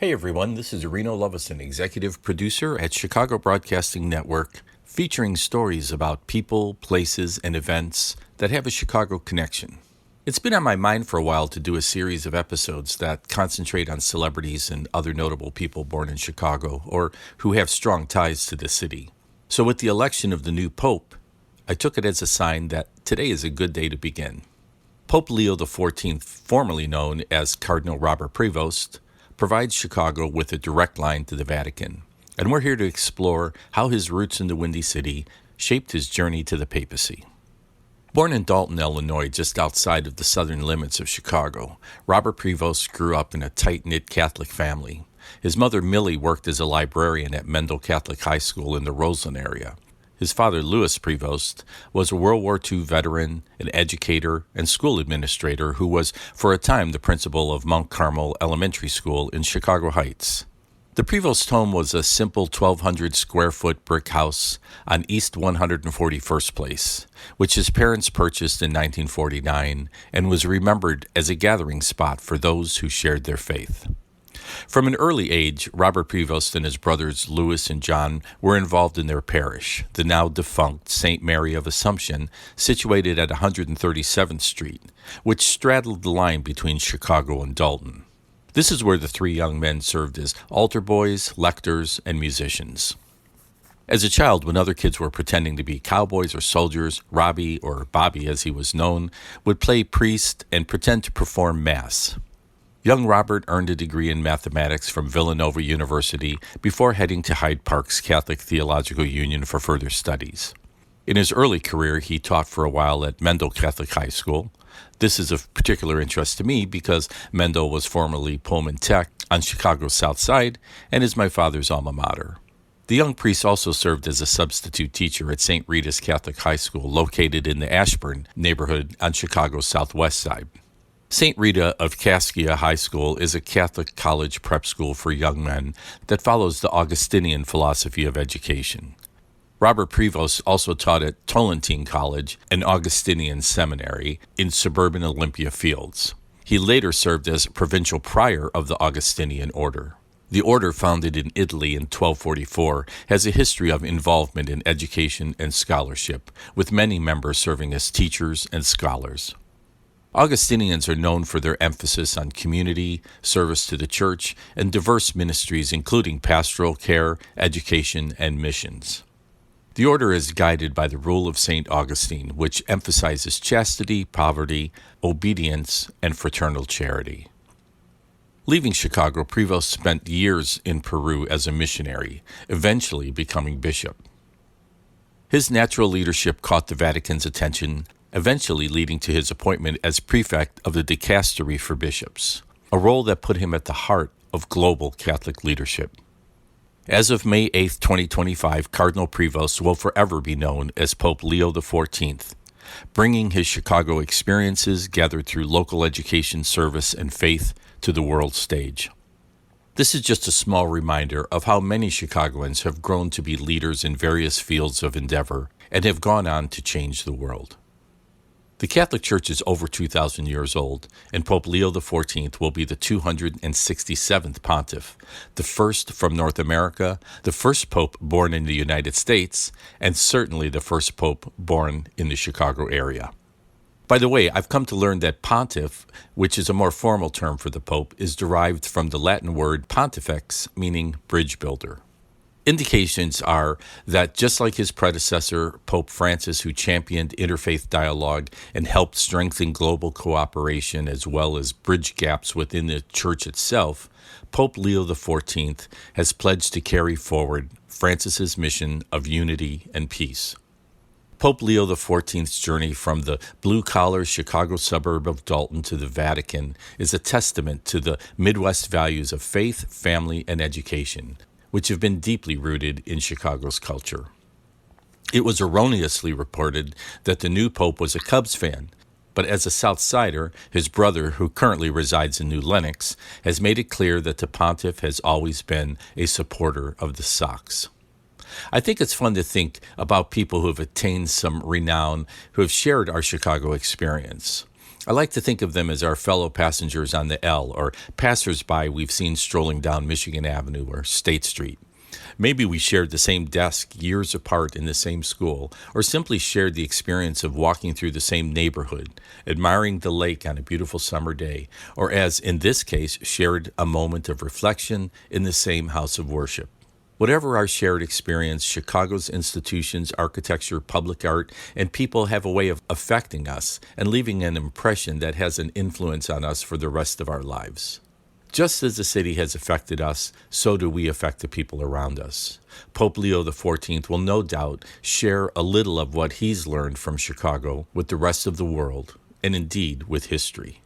Hey everyone, this is Reno Lovison, executive producer at Chicago Broadcasting Network, featuring stories about people, places, and events that have a Chicago connection. It's been on my mind for a while to do a series of episodes that concentrate on celebrities and other notable people born in Chicago or who have strong ties to the city. So with the election of the new Pope, I took it as a sign that today is a good day to begin. Pope Leo XIV, formerly known as Cardinal Robert Prevost, provides Chicago with a direct line to the Vatican, and we're here to explore how his roots in the Windy City shaped his journey to the papacy. Born in Dalton, Illinois, just outside of the southern limits of Chicago, Robert Prevost grew up in a tight-knit Catholic family. His mother, Millie, worked as a librarian at Mendel Catholic High School in the Roseland area. His father, Louis Prevost, was a World War II veteran, an educator, and school administrator who was, for a time, the principal of Mount Carmel Elementary School in Chicago Heights. The Prevost home was a simple 1,200-square-foot brick house on East 141st Place, which his parents purchased in 1949 and was remembered as a gathering spot for those who shared their faith. From an early age, Robert Prevost and his brothers Louis and John were involved in their parish, the now defunct St. Mary of Assumption, situated at 137th Street, which straddled the line between Chicago and Dalton. This is where the three young men served as altar boys, lectors, and musicians. As a child, when other kids were pretending to be cowboys or soldiers, Robbie, or Bobby as he was known, would play priest and pretend to perform Mass. Young Robert earned a degree in mathematics from Villanova University before heading to Hyde Park's Catholic Theological Union for further studies. In his early career, he taught for a while at Mendel Catholic High School. This is of particular interest to me because Mendel was formerly Pullman Tech on Chicago's South Side and is my father's alma mater. The young priest also served as a substitute teacher at St. Rita's Catholic High School, located in the Ashburn neighborhood on Chicago's southwest side. St. Rita of Cascia High School is a Catholic college prep school for young men that follows the Augustinian philosophy of education. Robert Prevost also taught at Tolentine College, an Augustinian seminary, in suburban Olympia Fields. He later served as provincial prior of the Augustinian order. The order, founded in Italy in 1244, has a history of involvement in education and scholarship, with many members serving as teachers and scholars. Augustinians are known for their emphasis on community, service to the church, and diverse ministries including pastoral care, education, and missions. The order is guided by the rule of St. Augustine, which emphasizes chastity, poverty, obedience, and fraternal charity. Leaving Chicago, Prevost spent years in Peru as a missionary, eventually becoming bishop. His natural leadership caught the Vatican's attention, eventually leading to his appointment as prefect of the dicastery for bishops, a role that put him at the heart of global Catholic leadership. As of May 8, 2025, Cardinal Prevost will forever be known as Pope Leo XIV, bringing his Chicago experiences gathered through local education, service, and faith to the world stage. This is just a small reminder of how many Chicagoans have grown to be leaders in various fields of endeavor and have gone on to change the world. The Catholic Church is over 2,000 years old, and Pope Leo XIV will be the 267th pontiff, the first from North America, the first pope born in the United States, and certainly the first pope born in the Chicago area. By the way, I've come to learn that pontiff, which is a more formal term for the pope, is derived from the Latin word pontifex, meaning bridge builder. Indications are that just like his predecessor, Pope Francis, who championed interfaith dialogue and helped strengthen global cooperation as well as bridge gaps within the Church itself, Pope Leo XIV has pledged to carry forward Francis's mission of unity and peace. Pope Leo XIV's journey from the blue-collar Chicago suburb of Dalton to the Vatican is a testament to the Midwest values of faith, family, and education, which have been deeply rooted in Chicago's culture. It was erroneously reported that the new pope was a Cubs fan, but as a South Sider, his brother, who currently resides in New Lenox, has made it clear that the pontiff has always been a supporter of the Sox. I think it's fun to think about people who have attained some renown who have shared our Chicago experience. I like to think of them as our fellow passengers on the L, or passersby we've seen strolling down Michigan Avenue or State Street. Maybe we shared the same desk years apart in the same school, or simply shared the experience of walking through the same neighborhood, admiring the lake on a beautiful summer day, or as in this case, shared a moment of reflection in the same house of worship. Whatever our shared experience, Chicago's institutions, architecture, public art, and people have a way of affecting us and leaving an impression that has an influence on us for the rest of our lives. Just as the city has affected us, so do we affect the people around us. Pope Leo XIV will no doubt share a little of what he's learned from Chicago with the rest of the world, and indeed with history.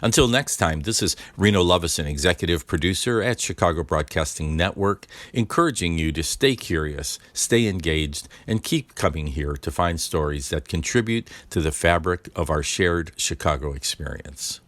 Until next time, this is Reno Lovison, executive producer at Chicago Broadcasting Network, encouraging you to stay curious, stay engaged, and keep coming here to find stories that contribute to the fabric of our shared Chicago experience.